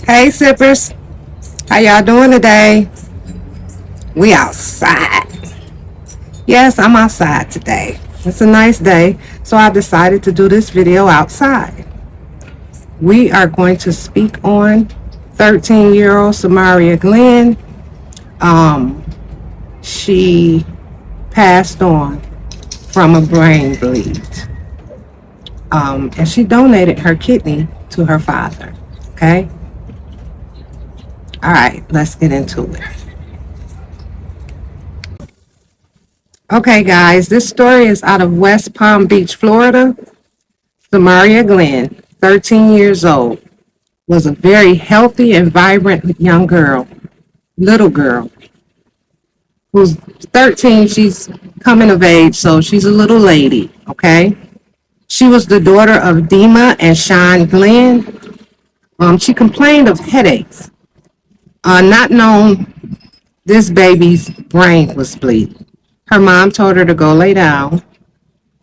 Hey sippers, how y'all doing today? We outside. Yes, I'm outside today. It's a nice day, so I decided to do this video outside. We are going to speak on 13-year-old Samaria Glenn. She passed on from a brain bleed. And she donated her kidney to her father. Okay? All right, let's get into it. Okay, guys, this story is out of West Palm Beach, Florida. Samaria Glenn, 13 years old, was a very healthy and vibrant young girl, little girl, who's 13. She's coming of age, so she's a little lady, okay? She was the daughter of Dima and Sean Glenn. She complained of headaches. Not known this baby's brain was bleeding. Her mom told her to go lay down,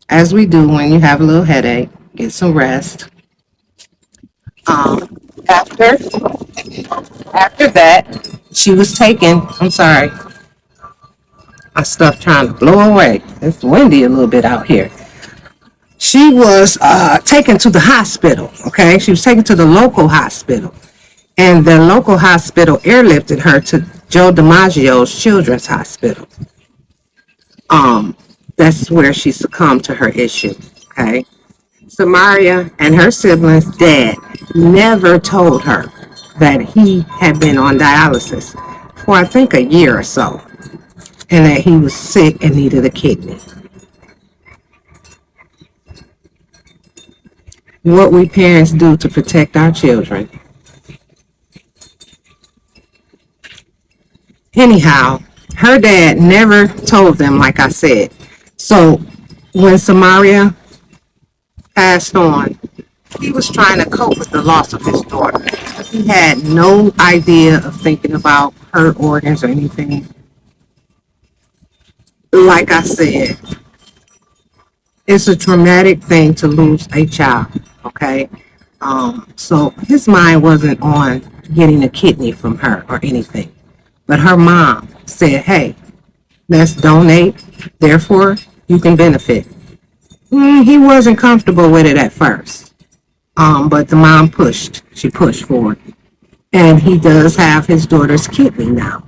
as we do when you have a little headache, get some rest. After that, she was taken. I'm sorry, my stuff trying to blow away. It's windy a little bit out here. She was taken to the hospital. Okay, she was taken to the local hospital, and the local hospital airlifted her to Joe DiMaggio's Children's Hospital. That's where she succumbed to her issue. Okay. Samaria and her siblings' dad never told her that he had been on dialysis for I think a year or so, and that he was sick and needed a kidney. What we parents do to protect our children. Anyhow, her dad never told them, like I said. So when Samaria passed on, he was trying to cope with the loss of his daughter. He had no idea of thinking about her organs or anything. Like I said, it's a traumatic thing to lose a child, okay? So his mind wasn't on getting a kidney from her or anything. But her mom said, hey, let's donate, therefore you can benefit. He wasn't comfortable with it at first. But the mom pushed. She pushed for it. And he does have his daughter's kidney now.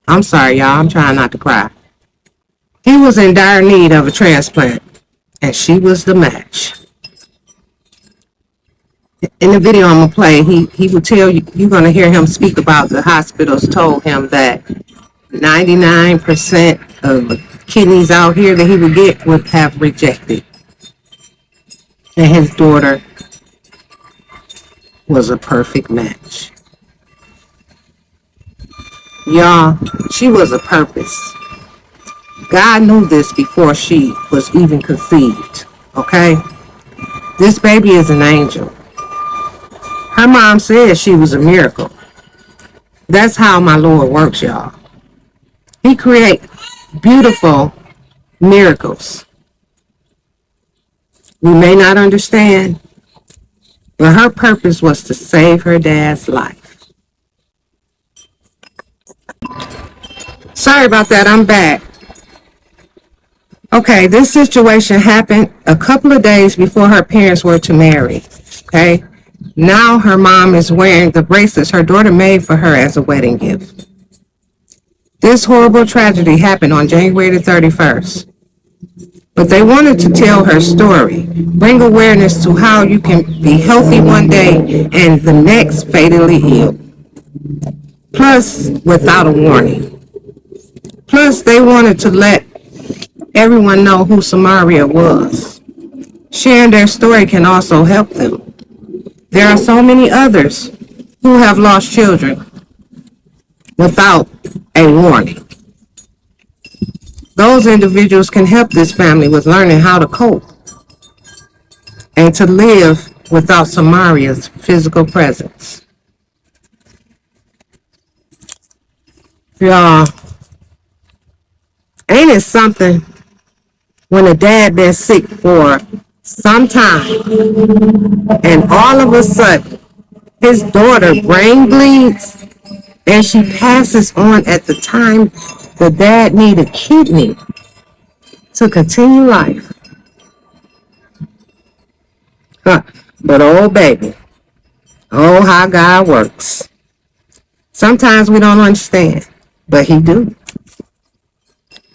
I'm sorry, y'all. I'm trying not to cry. He was in dire need of a transplant, and she was the match. In the video I'm going to play, he will tell you, you're going to hear him speak about the hospitals told him that 99% of the kidneys out here that he would get would have rejected. And his daughter was a perfect match. Y'all, she was a purpose. God knew this before she was even conceived, okay? This baby is an angel. Her mom said she was a miracle. That's how my Lord works, y'all. He creates beautiful miracles. We may not understand, but her purpose was to save her dad's life. Sorry about that, I'm back. Okay, this situation happened a couple of days before her parents were to marry, okay? Now her mom is wearing the bracelets her daughter made for her as a wedding gift. This horrible tragedy happened on January the 31st. But they wanted to tell her story, bring awareness to how you can be healthy one day and the next fatally ill. Plus, without a warning. Plus, they wanted to let everyone know who Samaria was. Sharing their story can also help them. There are so many others who have lost children without a warning. Those individuals can help this family with learning how to cope and to live without Samaria's physical presence. Y'all, Ain't it something when a dad been sick for some time and all of a sudden his daughter brain bleeds and she passes on at the time the dad needed a kidney to continue life. Huh. But oh baby, oh how God works. Sometimes we don't understand, but he do.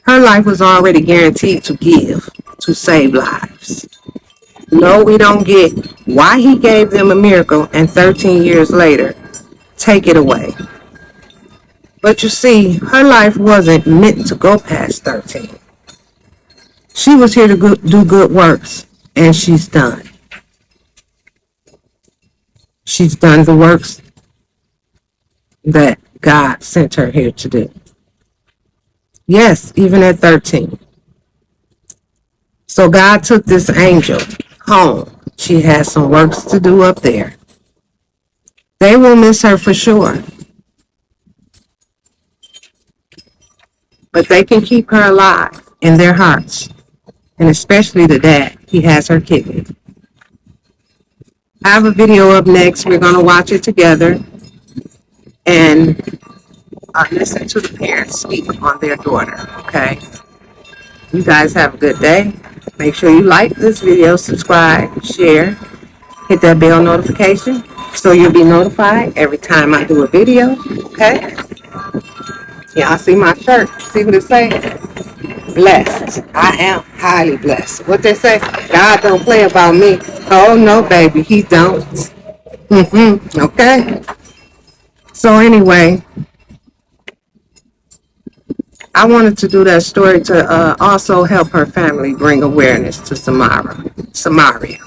Her life was already guaranteed to give, to save lives. No, we don't get why he gave them a miracle and 13 years later, take it away. But you see, her life wasn't meant to go past 13. She was here to do good works, and she's done. She's done the works that God sent her here to do. Yes, even at 13. So God took this angel home. She has some works to do up there. They will miss her for sure. But they can keep her alive in their hearts. And especially the dad. He has her kidney. I have a video up next. We're going to watch it together and listen to the parents speak on their daughter. Okay? You guys have a good day. Make sure you like this video, subscribe, share, hit that bell notification so you'll be notified every time I do a video. Okay? Y'all see my shirt? See what it say? Blessed. I am highly blessed. What they say? God don't play about me. Oh no, baby, he don't. Okay? So anyway, I wanted to do that story to also help her family bring awareness to Samaria.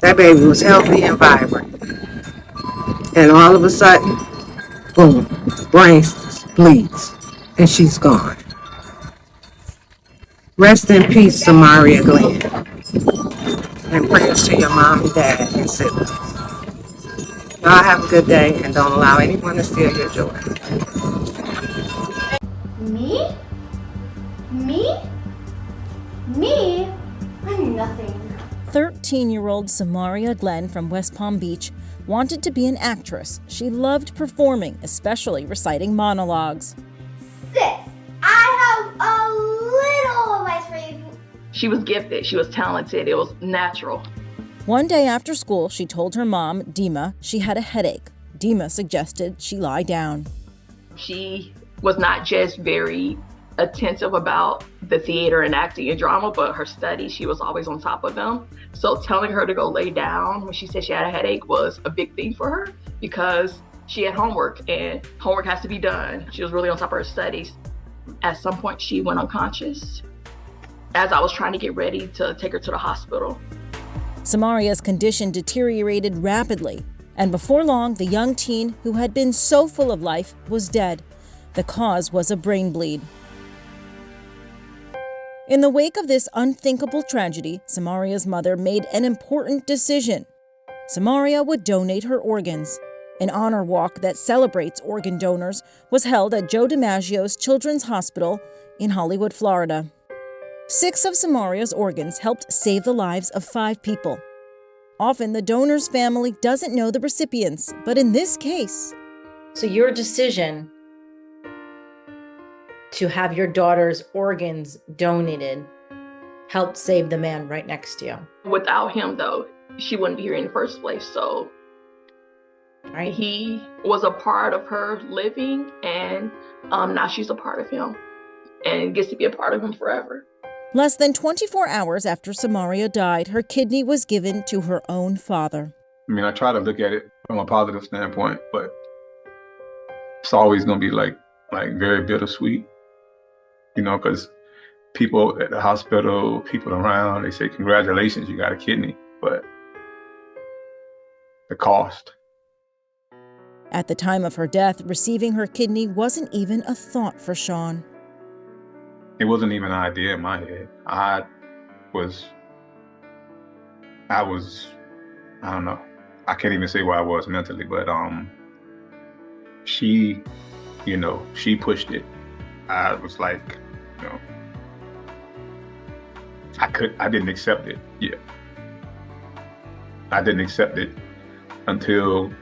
That baby was healthy and vibrant. And all of a sudden, boom, brain bleeds. And she's gone. Rest in peace, Samaria Glenn. And prayers to your mom and dad and siblings. Y'all have a good day and don't allow anyone to steal your joy. Me? Me? Me? I'm nothing. 13-year-old Samaria Glenn from West Palm Beach wanted to be an actress. She loved performing, especially reciting monologues. Sis, I have a little advice for you. She was gifted. She was talented. It was natural. One day after school, she told her mom, Dima, she had a headache. Dima suggested she lie down. She was not just very attentive about the theater and acting and drama, but her studies, she was always on top of them. So telling her to go lay down when she said she had a headache was a big thing for her because she had homework and homework has to be done. She was really on top of her studies. At some point, she went unconscious as I was trying to get ready to take her to the hospital. Samaria's condition deteriorated rapidly, and before long, the young teen, who had been so full of life, was dead. The cause was a brain bleed. In the wake of this unthinkable tragedy, Samaria's mother made an important decision. Samaria would donate her organs. An honor walk that celebrates organ donors was held at Joe DiMaggio's Children's Hospital in Hollywood, Florida. 6 of Samaria's organs helped save the lives of 5 people. Often, the donor's family doesn't know the recipients, but in this case... So your decision to have your daughter's organs donated helped save the man right next to you. Without him, though, she wouldn't be here in the first place. So Right? he was a part of her living, and now she's a part of him and gets to be a part of him forever. Less than 24 hours after Samaria died, her kidney was given to her own father. I mean, I try to look at it from a positive standpoint, but it's always going to be like very bittersweet, you know, because people at the hospital, people around, they say, congratulations, you got a kidney, but the cost. At the time of her death, receiving her kidney wasn't even a thought for Sean. It wasn't even an idea in my head. I don't know. I can't even say where I was mentally, but she pushed it. I was like, you know, I didn't accept it. Yeah. I didn't accept it until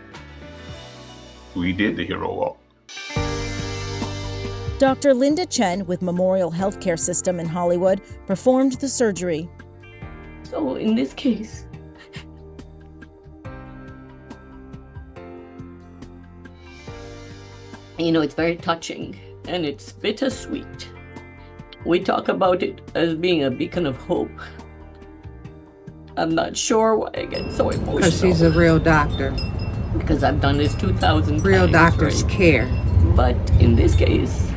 we did the hero walk. Dr. Linda Chen with Memorial Healthcare System in Hollywood performed the surgery. So in this case, it's very touching and it's bittersweet. We talk about it as being a beacon of hope. I'm not sure why I get so emotional. Because she's a real doctor. Because I've done this 2,000 Real times. doctors Right? care. But in this case,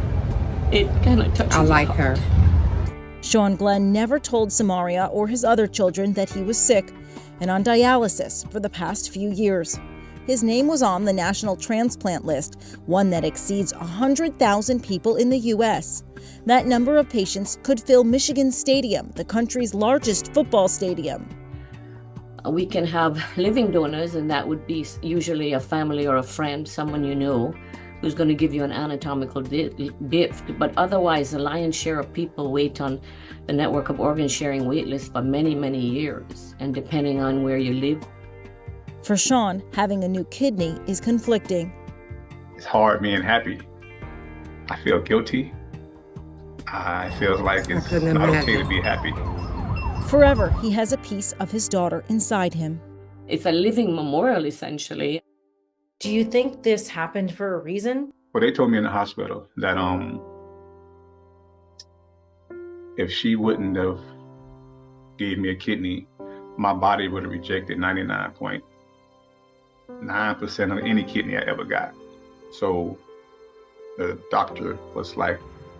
it kind of touches I like your her. heart. Sean Glenn never told Samaria or his other children that he was sick and on dialysis for the past few years. His name was on the national transplant list, one that exceeds 100,000 people in the U.S. That number of patients could fill Michigan Stadium, the country's largest football stadium. We can have living donors, and that would be usually a family or a friend, someone you know, who's going to give you an anatomical gift. But otherwise, the lion's share of people wait on the network of organ sharing wait list for many, many years. And depending on where you live. For Sean, having a new kidney is conflicting. It's hard being happy. I feel guilty. I feel like it's not okay to be happy. Forever, he has a piece of his daughter inside him. It's a living memorial, essentially. Do you think this happened for a reason? Well, they told me in the hospital that if she wouldn't have gave me a kidney, my body would have rejected 99.9% of any kidney I ever got. So the doctor was like,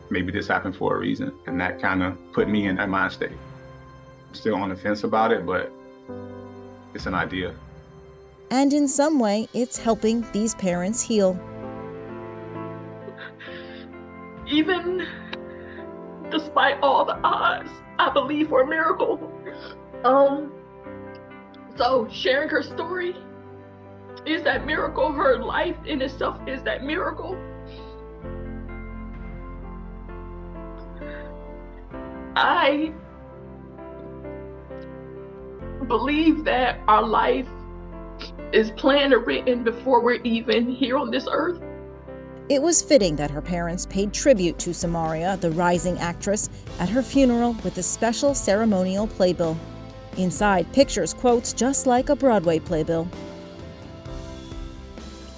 maybe this happened for a reason. And that kind of put me in that mind state. I'm still on the fence about it, but it's an idea. And in some way, it's helping these parents heal. Even despite all the odds, I believe for a miracle. So sharing her story is that miracle. Her life in itself is that miracle. I believe that our life is planned or written before we're even here on this earth. It was fitting that her parents paid tribute to Samaria, the rising actress, at her funeral with a special ceremonial playbill. Inside, pictures, quotes just like a Broadway playbill.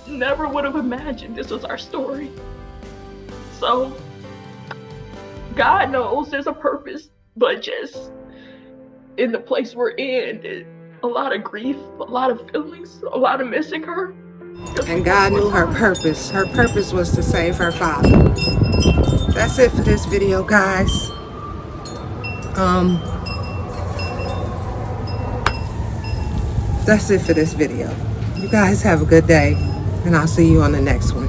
Never would have imagined this was our story. So, God knows there's a purpose, but just in the place we're in, a lot of grief, a lot of feelings, a lot of missing her. And God knew her purpose. Her purpose was to save her father. That's it for this video, guys. That's it for this video. You guys have a good day, and I'll see you on the next one.